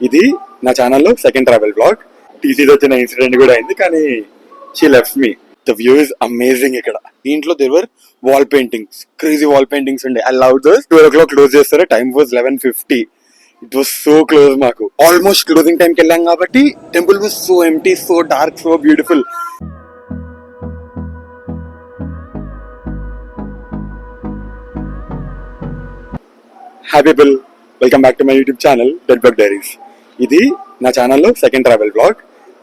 ఇది నా ఛానల్లో సెకండ్ ట్రావెల్ బ్లాగ్. టీసీది వచ్చిన ఇన్సిడెంట్ కూడా అయింది, కానీ she left me. The view is amazing. ఇక్కడ ఇంట్లో దేవర్ wall paintings, crazy wall paintings ఉండే. I love those. 12 o'clock close చేస్తారు. Time was 11:50. It was so close. మాకు ఆల్మోస్ట్ క్లోజింగ్ టైంకి వెళ్ళాం కాబట్టి temple was so empty, so dark, so beautiful. Hi people, welcome back to my YouTube channel dead bug diaries. ఇది నా ఛానల్లో second travel blog.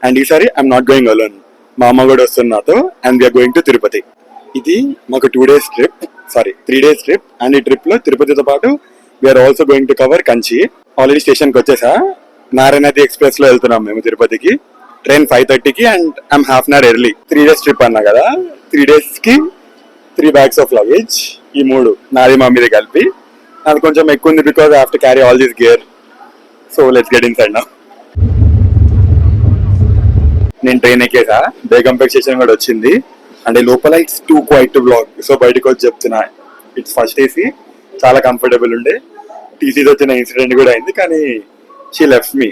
And ఈసారి I'm not going alone. మా అమ్మ కూడా వస్తుంది నాతో. And we're going to Tirupati. ఇది మాకు 3 days ట్రిప్. అండ్ ఈ ట్రిప్ లో తిరుపతితో పాటు we're also going to cover Kanchi. Already station కి వచ్చేసా. నారాయణది ఎక్స్ప్రెస్ లో వెళ్తున్నాం మేము తిరుపతికి. ట్రైన్ 5:30కి and I'm half an hour early. 3 days trip అన్నా కదా. 3 days కి 3 bags ఆఫ్ లగేజ్. ఈ 3 నాది మమ్మీది కలిపి. అది కొంచెం ఎక్కువ ఉంది because I have to carry all this gear. So let's get inside now. నేను ట్రైన్ ఎక్కేసా. బేగంపేట్ స్టేషన్ కూడా వచ్చింది. అంటే లోపల it's too quiet to blog. సో బయటకు వచ్చి చెప్తున్నా, ఇట్స్ ఫస్ట్ ఏసీ, చాలా కంఫర్టబుల్ ఉండే. టీసీది వచ్చిన ఇన్సిడెంట్ కూడా అయింది, కానీ షీ లెఫ్ట్ మీ.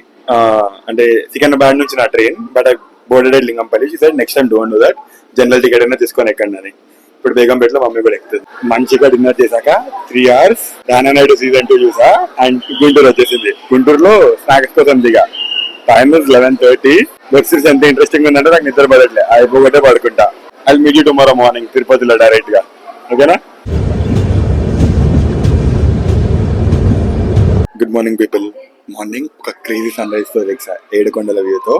అంటే సికింద్రాబాద్ నుంచి నా train, but I boarded at Lingampalli. She said next time don't do that, general ticket అయినా తీసుకొని ఎక్కండి అని. ఇప్పుడు బేగంపేటలో మమ్మీ కూడా ఎక్కుతుంది. మంచిగా డిన్నర్ చేశాక 3 hours రానానాయుడు సీజన్ 2 చూసా. అండ్ గుంటూరు వచ్చేసింది. గుంటూరులో స్నాక్స్ కోసం దిగా. Time is 11:30. వెబ్ సిరీస్ ఎంత ఇంట్రెస్టింగ్ ఉందంటే నాకు నిద్ర పడట్లే. అయిపోగొట్టే పడుకుంటా. I meet you tomorrow morning తిరుపతిలో డైరెక్ట్ గా. ఓకేనా? Good morning people. మార్నింగ్ ఒక క్రేజీ సన్ రైజ్ తో లెక్సా 7 కొండల వ్యూతో.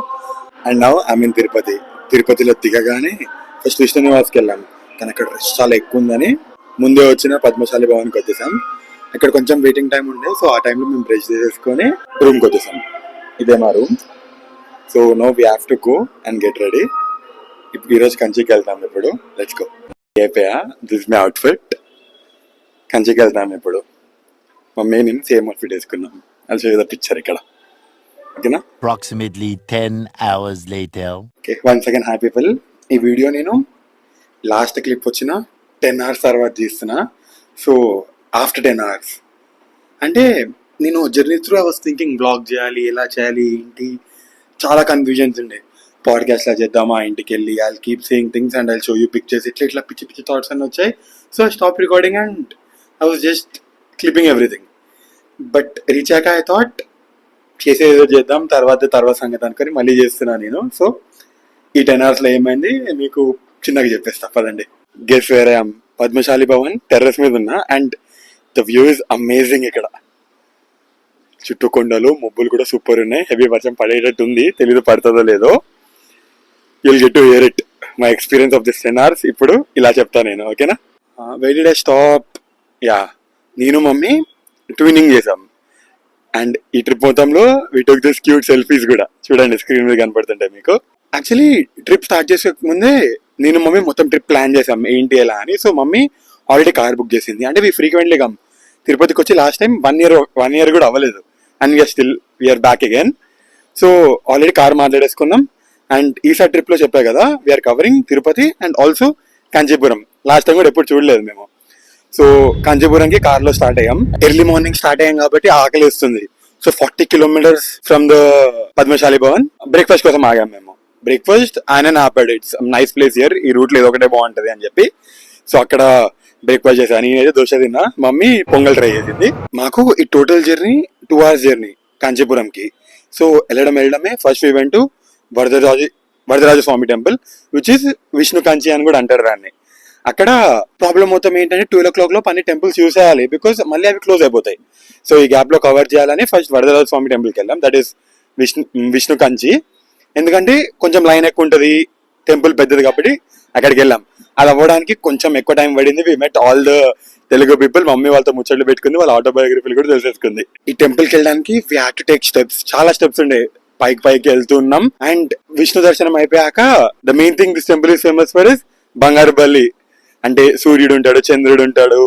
And now I mean Tirupati. తిరుపతిలో దిగగానే ఫస్ట్ విష్ణు నివాస్కి వెళ్ళాము, కానీ అక్కడ రష్ చాలా ఎక్కువ ఉందని ముందే వచ్చిన పద్మశాలి భవన్కి వచ్చేసాం. అక్కడ కొంచెం వెయిటింగ్ టైం ఉండే. సో ఆ టైంలో మేము బ్రష్ చేసేసుకొని రూమ్కి వచ్చేసాం. ఇదే మా room. So no we have to go and get ready. ఇప్పుడు ఈరోజు కంచికి వెళ్తాం. ఇప్పుడు లెట్స్ గో. అయిపోయా. This my outfit. కంచికి వెళ్తాం ఇప్పుడు. మమ్మీ నేను సేమ్ అవుట్ఫిట్ వేసుకున్నాం. అది చూడ పిక్చర్ ఇక్కడ. ఓకేనా? Approximately 10 hours later. Okay, 1 second. Hi people. ఈ వీడియో నేను లాస్ట్ క్లిప్ వచ్చిన 10 hours తర్వాత తీస్తున్నా. సో ఆఫ్టర్ 10 hours అంటే నేను journey through I was thinking blog చేయాలి, ఎలా చేయాలి, ఏంటి, చాలా కన్ఫ్యూజన్స్ ఉండే. పాడ్కాస్ట్ లా చేద్దామా, ఇంటికి వెళ్ళి I keep saying things and I show you pictures, ఇట్లా పిచ్చి పిచ్చి థాట్స్ అన్నీ వచ్చాయి. So I stop recording and I was just clipping everything. But రీచాక ఐ థాట్ చేసేదో చేద్దాం, తర్వాత సంగతి అనుకొని మళ్ళీ చేస్తున్నా నేను. సో ఈ 10 hours ఏమైంది మీకు చిన్నగా చెప్పేస్తా పదండి. Guess where I am. Padmashali Bhavan terrace మీద ఉన్నా. And the view is amazing. ఇక్కడ చుట్టూ కొండలు, మబ్బులు కూడా సూపర్ ఉన్నాయి. హెవీ వర్షం పడేటట్టు ఉంది. తెలీదు పడుతుందో లేదో. You'll get to hear it, my experience of this 10 hours. ఇప్పుడు ఇలా చెప్తా నేను. ఓకేనా? Where did I stop? Yeah, నేను మమ్మీ ట్విన్నింగ్ చేసాం. అండ్ ఈ ట్రిప్ మొత్తంలో వి టుక్ దిస్ క్యూట్ సెల్ఫీస్ కూడా. చూడండి స్క్రీన్ మీద కనపడుతుంటాయి మీకు. యాక్చువల్లీ ట్రిప్ స్టార్ట్ చేసే ముందే నేను మమ్మీ మొత్తం ట్రిప్ ప్లాన్ చేసాం ఏంటి ఎలా అని. So mummy already car book చేసింది. అంటే వి ఫ్రీక్వెంట్లీ కమ్. తిరుపతికి వచ్చి లాస్ట్ టైం 1 year కూడా అవ్వలేదు. And we are back again. So already car మాట్లాడేసుకున్నాం. అండ్ ఈసారి ట్రిప్ లో చెప్పా కదా, we are covering Tirupati and also Kanchipuram. Last time కూడా ఎప్పుడు చూడలేదు మేము. సో కాంచీపురంకి కార్ లో స్టార్ట్ అయ్యాం. ఎర్లీ మార్నింగ్ స్టార్ట్ అయ్యాం కాబట్టి ఆకలి వస్తుంది. So 40 kilometers from the Padmashali Bhavan. Breakfast కోసం ఆగాం మేము. బ్రేక్ఫాస్ట్ ఆయన ఆపాడు. ఇట్స్ నైస్ ప్లేస్ హియర్, ఈ రూట్ లో ఏదో ఒకటే బాగుంటది అని చెప్పి. సో అక్కడ బ్రేక్ఫాస్ట్ చేశాను. నేనైతే దోశ తిన్నా, మమ్మీ పొంగల్ ట్రై చేసింది. మాకు ఈ టోటల్ జర్నీ 2 hours జర్నీ కాంచీపురంకి. సో వెళ్ళడమే first we went to Varadaraja Swami temple, which is Vishnu Kanchi అని కూడా అంటారు దాన్ని. అక్కడ ప్రాబ్లం మొత్తం ఏంటంటే 12 o'clock లో అన్ని టెంపుల్స్ చూసేయాలి, బికాస్ మళ్ళీ అవి క్లోజ్ అయిపోతాయి. సో ఈ గ్యాప్ లో కవర్ చేయాలని ఫస్ట్ వరదరాజ స్వామి టెంపుల్కి వెళ్ళాం. That is Vishnu Kanchi. ఎందుకంటే కొంచెం లైన్ ఎక్కువ ఉంటుంది, టెంపుల్ పెద్దది కాబట్టి అక్కడికి వెళ్ళాం. అది అవ్వడానికి కొంచెం ఎక్కువ టైం పడింది. We met all the Telugu people. Mummy వాళ్ళతో ముచ్చట్లు పెట్టుకుంది, వాళ్ళ ఆటోబయోగ్రఫీలు కూడా తెలిసేసుకుంది. ఈ టెంపుల్కి వెళ్ళడానికి we had to take steps. చాలా స్టెప్స్ ఉండే. పైకి వెళ్తున్నాం. అండ్ విష్ణు దర్శనం అయిపోయాక the main thing this temple is famous for is బంగారు బల్లి. అంటే సూర్యుడు ఉంటాడు, చంద్రుడు ఉంటాడు,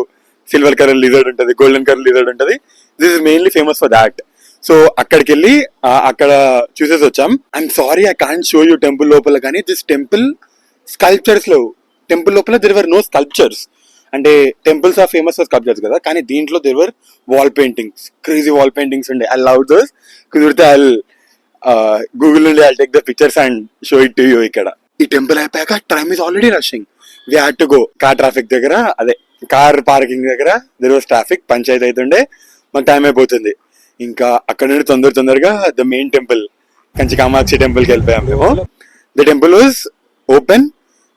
సిల్వర్ కలర్ లిజర్డ్ ఉంటుంది, గోల్డెన్ కలర్ లిజర్డ్ ఉంటుంది. This is mainly famous for that. సో అక్కడికి వెళ్ళి అక్కడ చూసేసి వచ్చాం. I'm sorry I can't show you temple లోపల, కానీ దిస్ టెంపుల్ స్కల్ప్చర్స్ లో, టెంపుల్ లోపల దెర్ వర్ నో స్కల్ప్చర్స్. అంటే temples are famous for sculptures కదా, కానీ దీంట్లో there were wall paintings, crazy wall paintings ఉండే. I love those. కుదిరితే ఐ గూగుల్ నుండి I take the pictures and show it to you. ఇక్కడ ఈ టెంపుల్ అయిపోయాక time is already rushing. We had to go. Car traffic దగ్గర, అదే car parking దగ్గర there was traffic, పంచాయతీ అవుతుండే, మాకు టైం అయిపోతుంది. ఇంకా అక్కడ నుండి తొందరగా the main temple Kanchi Kamakshi టెంపుల్కి వెళ్ళిపోయాం మేము. The temple was open,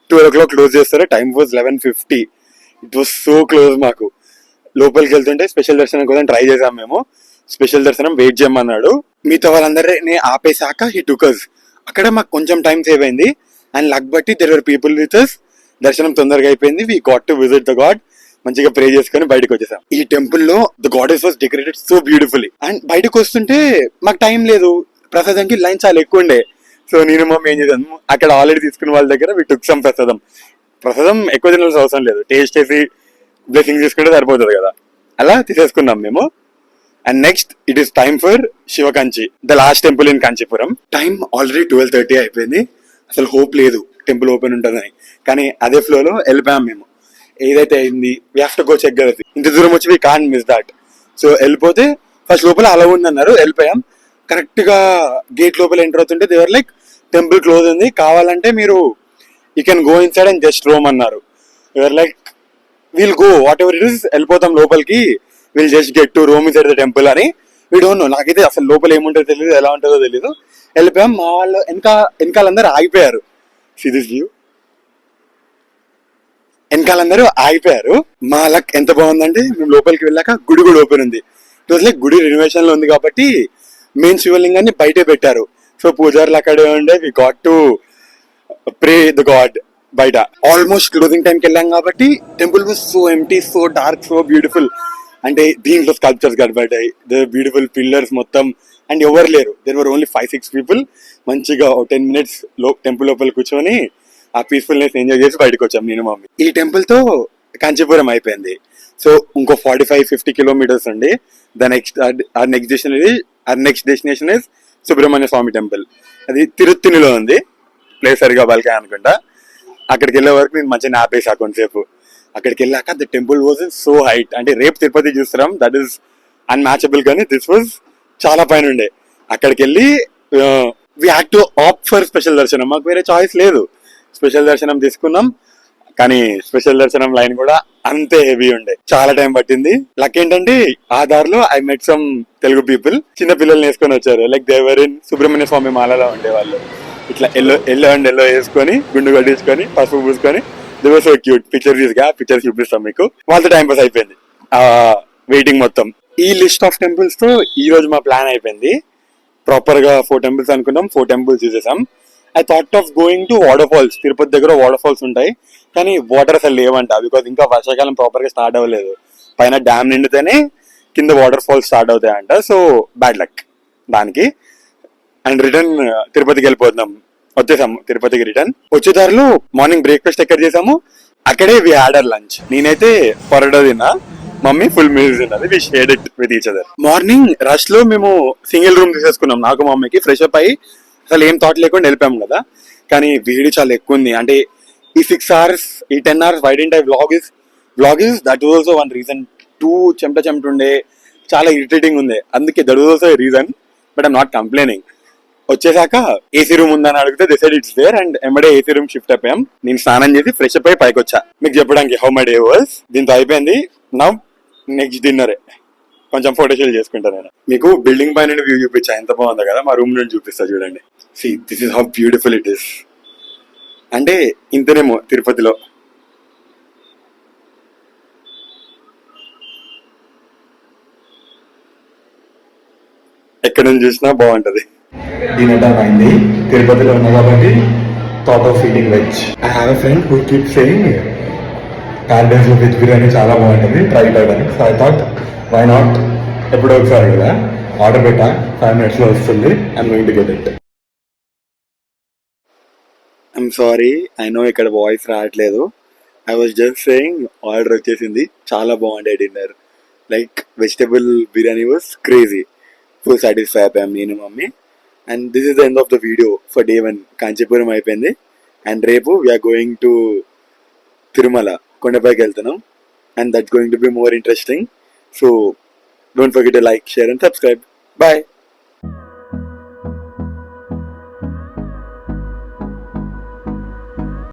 12 o'clock close చేస్తారు. Time was 11:50. It was so close. మాకు లోపలికి వెళ్తుంటే స్పెషల్ దర్శనం కోసం ట్రై చేసాం మేము. స్పెషల్ దర్శనం వెయిట్ చేయమన్నాడు. మిగతా వాళ్ళందరినీ ఆపేశాక హీ టుక్ us. అక్కడ మాకు కొంచెం టైం సేవ్ అయింది. అండ్ లక్ బట్టి there were people with us. దర్శనం తొందరగా అయిపోయింది. We got to visit the God. మంచిగా ప్రే చేసుకుని బయటకు వచ్చేసాం. ఈ టెంపుల్ లో the goddess was decorated so beautifully. And బయటకు వస్తుంటే మాకు టైం లేదు, ప్రసాదంకి లైన్ చాలా ఎక్కువ ఉండే. సో నేను మమ్మీ ఏం చేశాను, అక్కడ ఆల్రెడీ తీసుకున్న వాళ్ళ దగ్గర వి టుక్ సమ్ ప్రసాదం ఎక్కువ తినాల్సిన అవసరం లేదు, టేస్ట్ చేసి బ్లెస్సింగ్ తీసుకుంటే సరిపోతుంది కదా, అలా తీసేసుకున్నాం మేము. And next it is time for Shivakanchi, the last temple in Kanchipuram. Time already 12:30 అయిపోయింది. అసలు హోప్ లేదు టెంపుల్ ఓపెన్ ఉంటుందని, కానీ అదే ఫ్లోలో వెళ్ళిపోయాం మేము. ఏదైతే అయింది, we have to go check కదా, ఇంత దూరం వచ్చి we can't miss that. So వెళ్ళిపోతే ఫస్ట్ లోపల అలా ఉందన్నారు, వెళ్ళిపోయాం. కరెక్ట్ గా గేట్ లోపల ఎంటర్ అవుతుంటే దేవర్ లైక్ టెంపుల్ క్లోజ్ ఉంది, కావాలంటే మీరు you can go inside and just roam అన్నారు. Your like will go whatever it is, వెళ్ళిపోతాం లోపలికి, will just get to roam inside the temple అని. వీ డోంట్ నో, నాకైతే అసలు లోపల ఏముంటుందో తెలియదు, ఎలా ఉంటుందో తెలియదు. వెళ్ళిపోయాం. మా వాళ్ళు వెనకాలందరూ ఆగిపోయారు. సీ దిస్ వ్యూ, వెనకాలందరూ ఆగిపోయారు. మా లక్ ఎంత బాగుందంటే మేము లోపలికి వెళ్ళాక గుడి కూడా ఓపెన్ ఉంది. ఇట్ వాజ్ లైక్ గుడి రెనోవేషన్ లో ఉంది కాబట్టి మెయిన్ శివలింగాన్ని బయటే పెట్టారు. సో పూజారులు అక్కడే ఉండే, we got to pray the god బయట. ఆల్మోస్ట్ క్లోజింగ్ టైంకి వెళ్ళాం కాబట్టి temple was so empty, so dark, so beautiful. అంటే దీంట్లో స్కల్ప్చర్స్ కనబడ్డాయి, ద బ్యూటిఫుల్ పిల్లర్స్ మొత్తం. అండ్ ఎవరు లేరు, దెర్ వర్ ఓన్లీ 5-6 people. మంచిగా 10 minutes టెంపుల్ లోపల కూర్చొని ఆ పీస్ఫుల్నెస్ ఎంజాయ్ చేసి బయటకు వచ్చాం నేను మమ్మీ. ఈ టెంపుల్ తో కాంచీపురం అయిపోయింది. సో ఇంకో 45-50 kilometers ఉండి the next destination is Subrahmanya Swami temple. అది తిరుత్తినిలో ఉంది, ప్లేస్ సరిగా బల్కా అనుకుంటా. అక్కడికి వెళ్ళే వరకు నేను మంచిగా నాపేసా కొంతసేపు. అక్కడికి వెళ్ళాక the temple was so height, అంటే రేపు తిరుపతి చూస్తున్నాం, దట్ ఈస్ అన్మ్యాచబుల్, కానీ దిస్ వాజ్ చాలా పైన ఉండే. అక్కడికి వెళ్ళి we had to opt for special దర్శనం, మాకు వేరే చాయిస్ లేదు. స్పెషల్ దర్శనం తీసుకున్నాం, కానీ స్పెషల్ దర్శనం లైన్ కూడా అంతే హెవీ ఉండే, చాలా టైం పట్టింది. లక్ ఏంటంటే ఆ దారిలో I met some Telugu people, చిన్న పిల్లల్ని వేసుకొని వచ్చారు. Like they were in Subrahmanya Swami మాలలో ఉండేవాళ్ళు. ఇట్లా ఎల్లో వేసుకొని, గుండు కట్టించుకొని, పసుపు పూసుకొని, they were so cute. Pictures చూపిస్తాం మీకు. వాళ్ళతో టైం పాస్ అయిపోయింది వెయిటింగ్ మొత్తం. ఈ లిస్ట్ ఆఫ్ టెంపుల్స్ తో ఈ రోజు మా ప్లాన్ అయిపోయింది. ప్రాపర్ గా 4 temples అనుకున్నాం, 4 temples చూసేసాం. I thought of going to waterfalls. Tirupati దగ్గర వాటర్ ఫాల్స్ ఉంటాయి, కానీ వాటర్ అసలు లేవంట, బికాస్ ఇంకా వర్షాకాలం ప్రాపర్ గా స్టార్ట్ అవ్వలేదు. పైన డ్యామ్ నిండితేనే కింద వాటర్ ఫాల్స్ స్టార్ట్ అవుతాయంట. సో బ్యాడ్ లక్ దానికి. అండ్ రిటర్న్ తిరుపతికి వెళ్ళిపోతున్నాం. వచ్చేసాము తిరుపతికి రిటర్న్. వచ్చే దారిలో మార్నింగ్ బ్రేక్ఫాస్ట్ ఎక్కడ చేసాము, అక్కడే వి హ్యాడ్ అవర్ లంచ్. నేనైతే పరోటా తిన్నా, మమ్మీ ఫుల్ మీల్స్ తిన్నది. We shared it with each other. Morning rush లో మేము సింగిల్ రూమ్ తీసేసుకున్నాం, నాకు మా మమ్మీకి. ఫ్రెష్ అప్ అయ్యి అసలు ఏం థాట్ లేకుండా వెళ్ళిపోయాము కదా. కానీ వేడి చాలా ఎక్కువ ఉంది. అంటే ఈ 6 hours, ఈ 10 hours why didn't I vlog is that was also one reason. Too చెమట ఉండే, చాలా ఇరిటేటింగ్ ఉంది. అందుకే that was also reason, but I'm not complaining. వచ్చేసాక ఏసీ రూమ్ ఉందని అడిగితే they said it's there, and ఎమ్మడే ఏసీ రూమ్ షిఫ్ట్ అయిపోయాం. నేను స్నానం చేసి ఫ్రెష్ అప్ అయి పైకి వచ్చా మీకు చెప్పడానికి హౌ మై డే వాజ్. దీంతో అయిపోయింది. నౌ నెక్స్ట్ డిన్నరే. కొంచెం ఫోటోషూట్ చేసుకుంటా నేను. మీకు బిల్డింగ్ పైన వ్యూ చూపించా, ఎంత బాగుందో కదా. మా రూమ్ నుండి చూపిస్తా చూడండి. See, this is how beautiful it is. అంటే ఇంతనేమో తిరుపతిలో. ఎక్కడ నుంచి చూసినా బాగుంటది. డిన్నర్ టైం అయింది. తిరుపతిలో ఉన్నా కాబట్టి thought of eating veg. I have a friend who keep saying ప్యారడైస్ లో వెజ్ బిర్యానీ చాలా బాగుంటుంది, ట్రై చేయడానికి. So I thought why not, ఎప్పుడో ఒకసారి కదా. ఆర్డర్ పెట్టా, 5 minutes లో వస్తుంది. I'm going to get it. I'm sorry, I know ఇక్కడ వాయిస్ రావట్లేదు. I was just saying order వచ్చేసింది. చాలా బాగుండే dinner. Like vegetable biryani was crazy. Full satisfy అయిపోయాం నేను mummy. And this is the end of the video for day 1. Kanchipuram అయిపోయింది. And రేపు we are going to Tirumala, కొండపైకి వెళ్తున్నాం. and that's going to be more interesting. So don't forget to like, share, and subscribe. Bye.